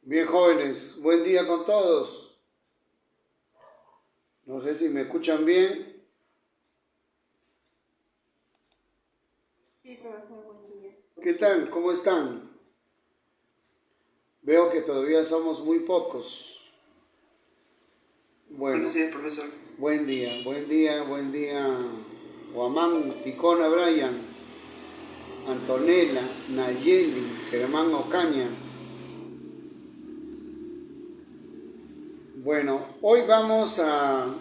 Bien, jóvenes, buen día con todos. No sé si me escuchan bien. Sí, profesor, buen día. ¿Qué tal? ¿Cómo están? Veo que todavía somos muy pocos. Bueno, Buenos días, profesor. buen día. Guamán, Ticona, Brian, Antonella, Nayeli, Germán Ocaña. Bueno, hoy vamos a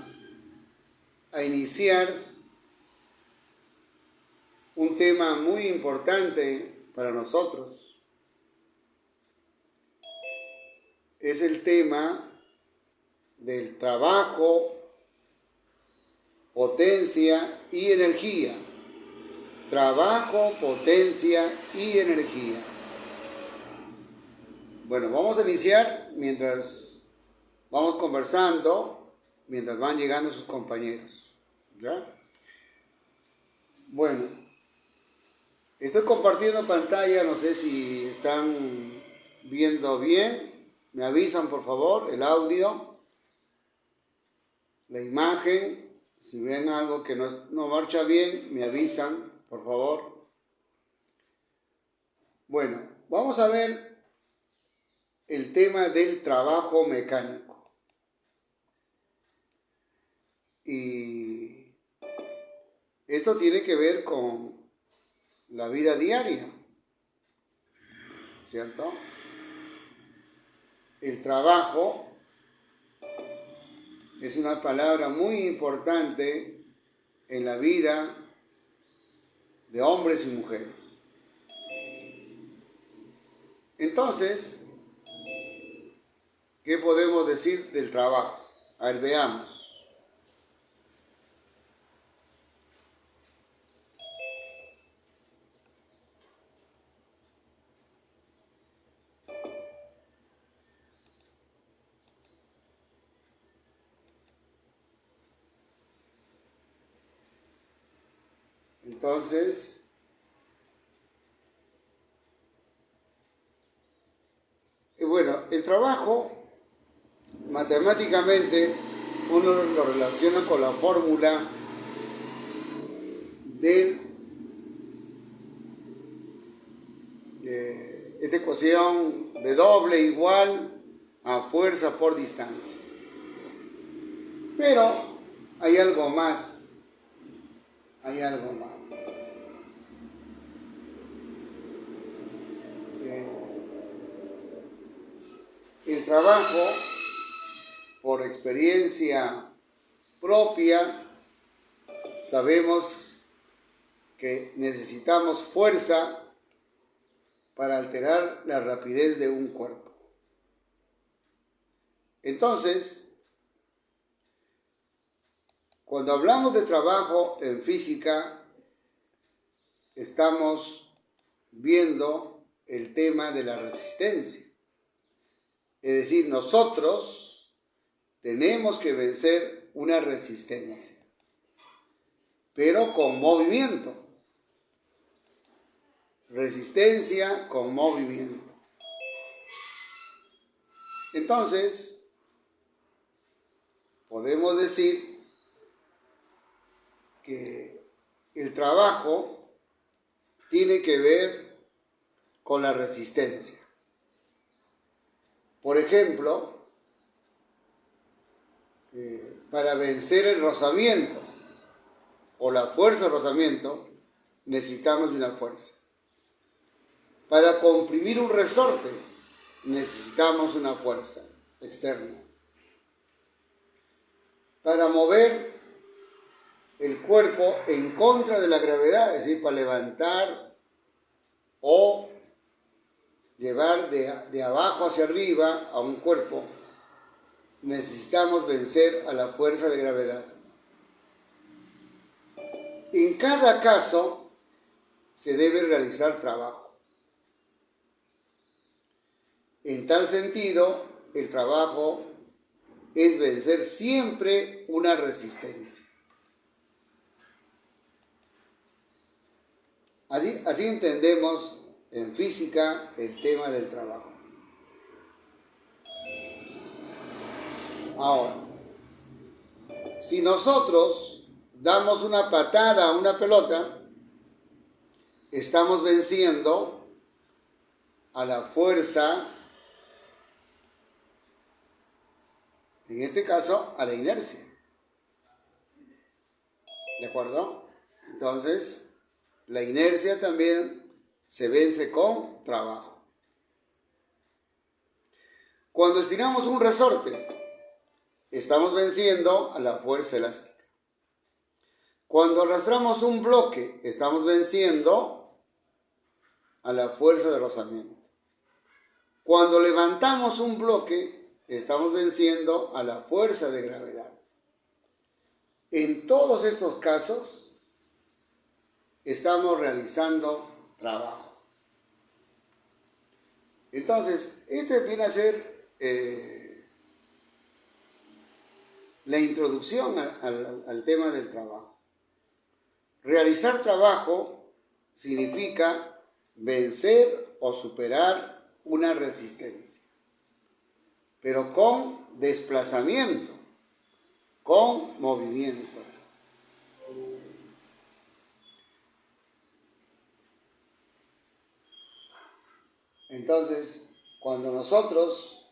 iniciar un tema muy importante para nosotros. Es el tema del trabajo, potencia y energía. Trabajo, potencia y energía. Bueno, vamos a iniciar mientras vamos conversando, mientras van llegando sus compañeros. ¿Ya? Bueno, estoy compartiendo pantalla, no sé si están viendo bien. Me avisan, por favor, el audio, la imagen. Si ven algo que no marcha bien, me avisan, por favor. Bueno, vamos a ver el tema del trabajo mecánico. Y esto tiene que ver con la vida diaria, ¿cierto? El trabajo es una palabra muy importante en la vida de hombres y mujeres. Entonces, ¿qué podemos decir del trabajo? A ver, veamos. Entonces, bueno, el trabajo, matemáticamente, uno lo relaciona con la fórmula de esta ecuación W igual a fuerza por distancia. Pero hay algo más, hay algo más. El trabajo, por experiencia propia, sabemos que necesitamos fuerza para alterar la rapidez de un cuerpo. Entonces, cuando hablamos de trabajo en física, estamos viendo el tema de la resistencia. Es decir, nosotros tenemos que vencer una resistencia, pero con movimiento. Resistencia con movimiento. Entonces, podemos decir que el trabajo tiene que ver con la resistencia. Por ejemplo, para vencer el rozamiento o la fuerza de rozamiento, necesitamos de una fuerza. Para comprimir un resorte, necesitamos una fuerza externa. Para mover el cuerpo en contra de la gravedad, es decir, para levantar o llevar de abajo hacia arriba a un cuerpo, necesitamos vencer a la fuerza de gravedad. En cada caso se debe realizar trabajo. En tal sentido, el trabajo es vencer siempre una resistencia. Así entendemos en física el tema del trabajo. Ahora, si nosotros damos una patada a una pelota, estamos venciendo a la fuerza, en este caso, a la inercia. ¿De acuerdo? Entonces, la inercia también se vence con trabajo. Cuando estiramos un resorte, estamos venciendo a la fuerza elástica. Cuando arrastramos un bloque, estamos venciendo a la fuerza de rozamiento. Cuando levantamos un bloque, estamos venciendo a la fuerza de gravedad. En todos estos casos, estamos realizando trabajo. Entonces, este viene a ser la introducción al tema del trabajo. Realizar trabajo significa vencer o superar una resistencia, pero con desplazamiento, con movimiento. Entonces, cuando nosotros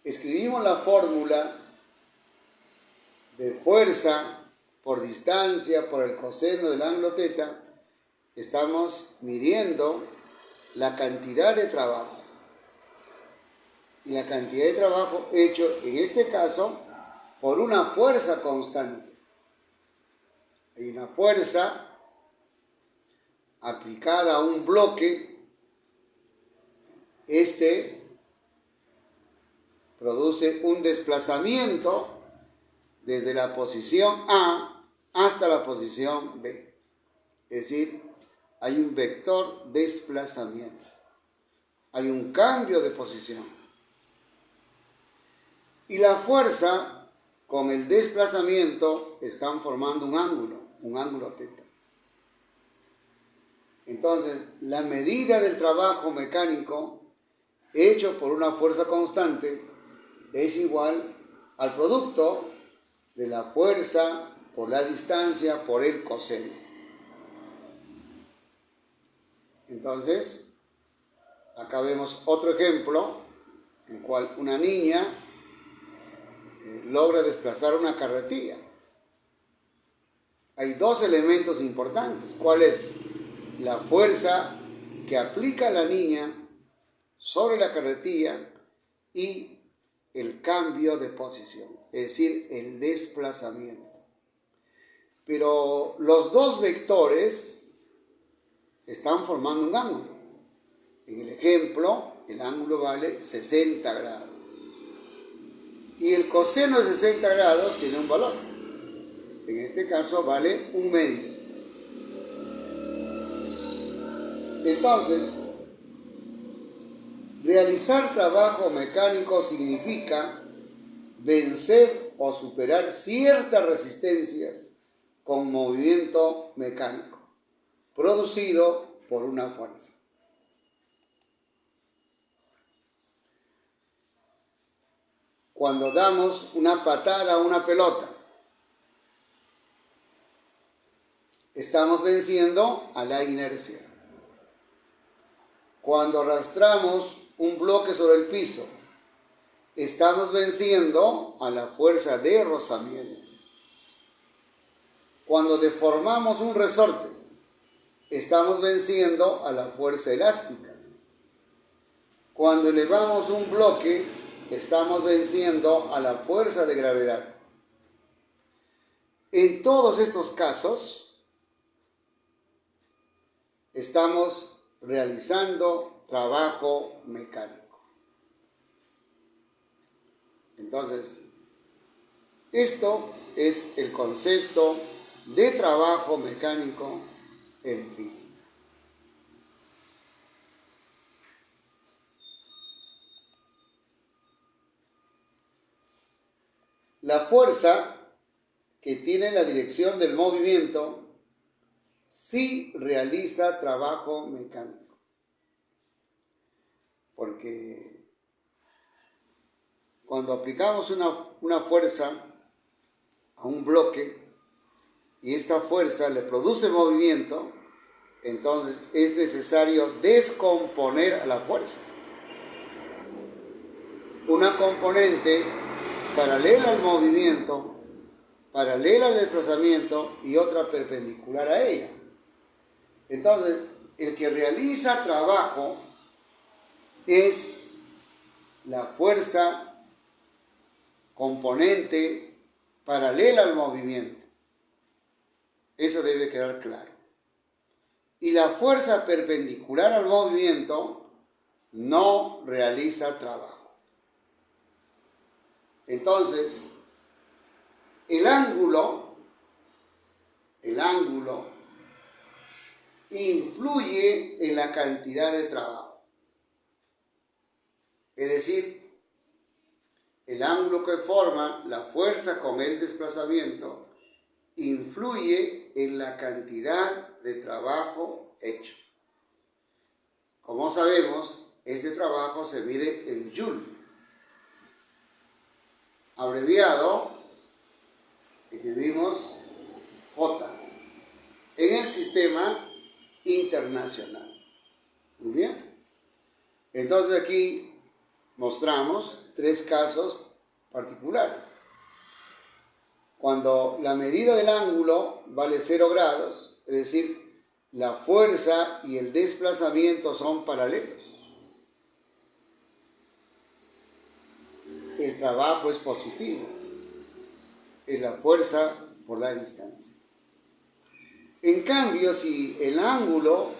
escribimos la fórmula de fuerza por distancia por el coseno del ángulo θ, estamos midiendo la cantidad de trabajo. Y la cantidad de trabajo hecho, en este caso, por una fuerza constante. Hay una fuerza aplicada a un bloque. Este produce un desplazamiento desde la posición A hasta la posición B. Es decir, hay un vector desplazamiento. Hay un cambio de posición. Y la fuerza con el desplazamiento están formando un ángulo θ. Entonces, la medida del trabajo mecánico hecho por una fuerza constante es igual al producto de la fuerza por la distancia por el coseno. Entonces, acá vemos otro ejemplo en el cual una niña logra desplazar una carretilla. Hay dos elementos importantes. ¿Cuál es? La fuerza que aplica la niña sobre la carretilla y el cambio de posición, es decir, el desplazamiento. Pero los dos vectores están formando un ángulo. En el ejemplo, el ángulo vale 60 grados. Y el coseno de 60 grados tiene un valor. En este caso vale 1/2. Entonces, realizar trabajo mecánico significa vencer o superar ciertas resistencias con movimiento mecánico, producido por una fuerza. Cuando damos una patada a una pelota, estamos venciendo a la inercia. Cuando arrastramos un bloque sobre el piso, estamos venciendo a la fuerza de rozamiento. Cuando deformamos un resorte, estamos venciendo a la fuerza elástica. Cuando elevamos un bloque, estamos venciendo a la fuerza de gravedad. En todos estos casos, estamos realizando trabajo mecánico. Entonces, esto es el concepto de trabajo mecánico en física. La fuerza que tiene la dirección del movimiento sí realiza trabajo mecánico, porque cuando aplicamos una fuerza a un bloque y esta fuerza le produce movimiento, entonces es necesario descomponer a la fuerza. Una componente paralela al movimiento, paralela al desplazamiento y otra perpendicular a ella. Entonces, el que realiza trabajo es la fuerza componente paralela al movimiento. Eso debe quedar claro. Y la fuerza perpendicular al movimiento no realiza trabajo. Entonces, el ángulo influye en la cantidad de trabajo. Es decir, el ángulo que forma la fuerza con el desplazamiento influye en la cantidad de trabajo hecho. Como sabemos, este trabajo se mide en Joule. Abreviado, escribimos J, en el sistema internacional. Muy bien. Entonces aquí mostramos 3 casos particulares. Cuando la medida del ángulo vale 0 grados, es decir, la fuerza y el desplazamiento son paralelos. El trabajo es positivo, es la fuerza por la distancia. En cambio, si el ángulo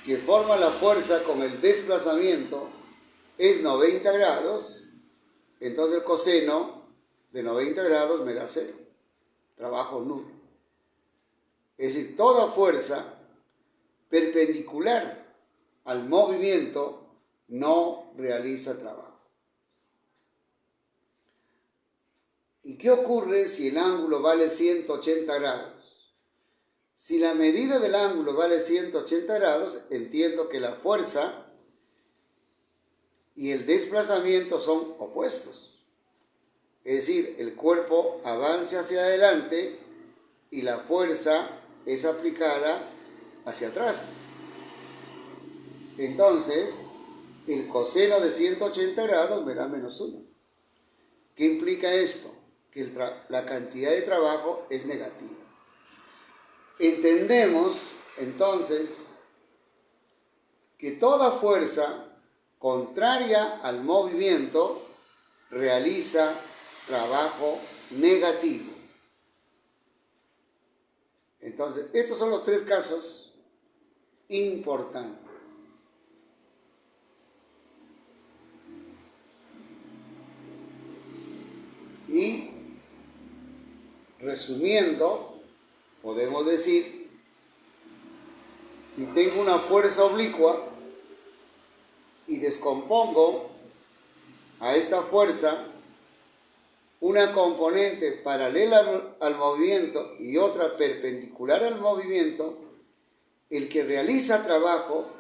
que forma la fuerza con el desplazamiento es 90 grados, entonces el coseno de 90 grados me da 0, trabajo nulo. Es decir, toda fuerza perpendicular al movimiento no realiza trabajo. ¿Y qué ocurre si el ángulo vale 180 grados? Si la medida del ángulo vale 180 grados, entiendo que la fuerza y el desplazamiento son opuestos. Es decir, el cuerpo avanza hacia adelante y la fuerza es aplicada hacia atrás. Entonces, el coseno de 180 grados me da -1. ¿Qué implica esto? Que la cantidad de trabajo es negativa. Entendemos entonces que toda fuerza contraria al movimiento realiza trabajo negativo. Entonces, estos son los 3 casos importantes. Y resumiendo, podemos decir, si tengo una fuerza oblicua y descompongo a esta fuerza una componente paralela al movimiento y otra perpendicular al movimiento, el que realiza trabajo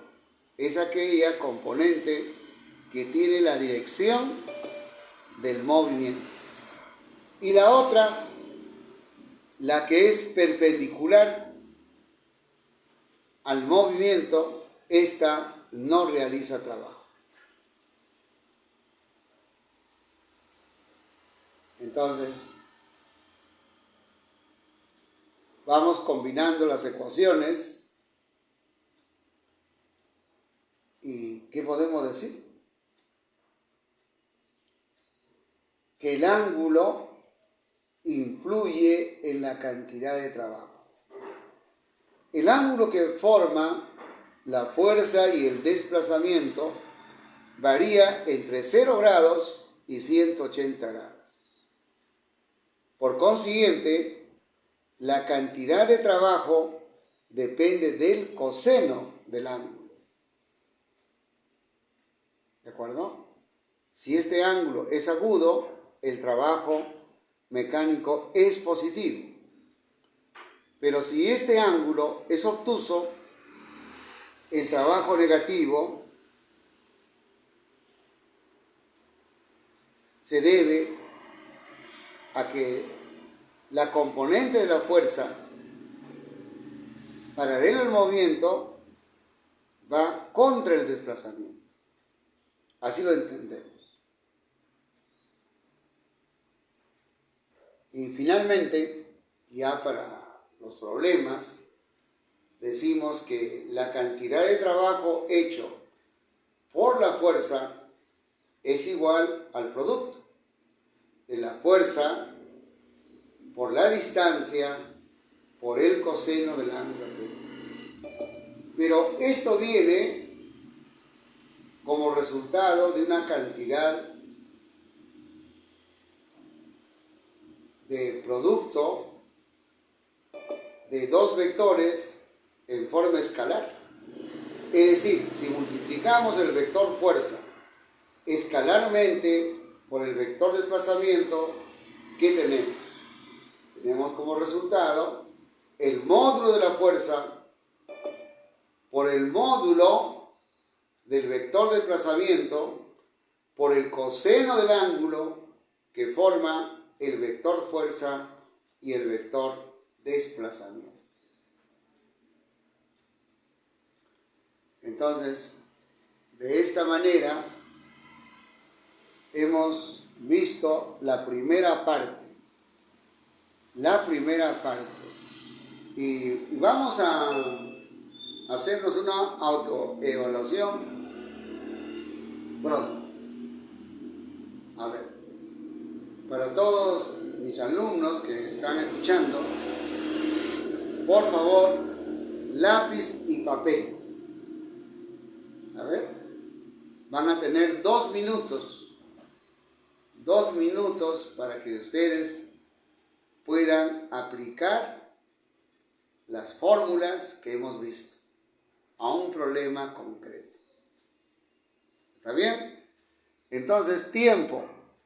es aquella componente que tiene la dirección del movimiento. Y la otra, la que es perpendicular al movimiento, esta no realiza trabajo. Entonces, vamos combinando las ecuaciones y ¿qué podemos decir? Que el ángulo influye en la cantidad de trabajo. El ángulo que forma la fuerza y el desplazamiento varía entre 0 grados y 180 grados. Por consiguiente, la cantidad de trabajo depende del coseno del ángulo. ¿De acuerdo? Si este ángulo es agudo, el trabajo mecánico es positivo. Pero si este ángulo es obtuso, el trabajo negativo se debe a que la componente de la fuerza paralela al movimiento va contra el desplazamiento. Así lo entendemos. Y finalmente, ya para los problemas, decimos que la cantidad de trabajo hecho por la fuerza es igual al producto de la fuerza por la distancia por el coseno del ángulo recto. Pero esto viene como resultado de una cantidad de producto de dos vectores en forma escalar. Es decir, si multiplicamos el vector fuerza escalarmente por el vector desplazamiento, ¿qué tenemos? Tenemos como resultado el módulo de la fuerza por el módulo del vector desplazamiento por el coseno del ángulo que forma el vector fuerza y el vector desplazamiento. Entonces, de esta manera hemos visto la primera parte. Y vamos a hacernos una autoevaluación pronto. A ver, para todos mis alumnos que están escuchando, por favor, lápiz y papel. A ver, van a tener 2 minutos. 2 minutos para que ustedes puedan aplicar las fórmulas que hemos visto a un problema concreto. ¿Está bien? Entonces, tiempo.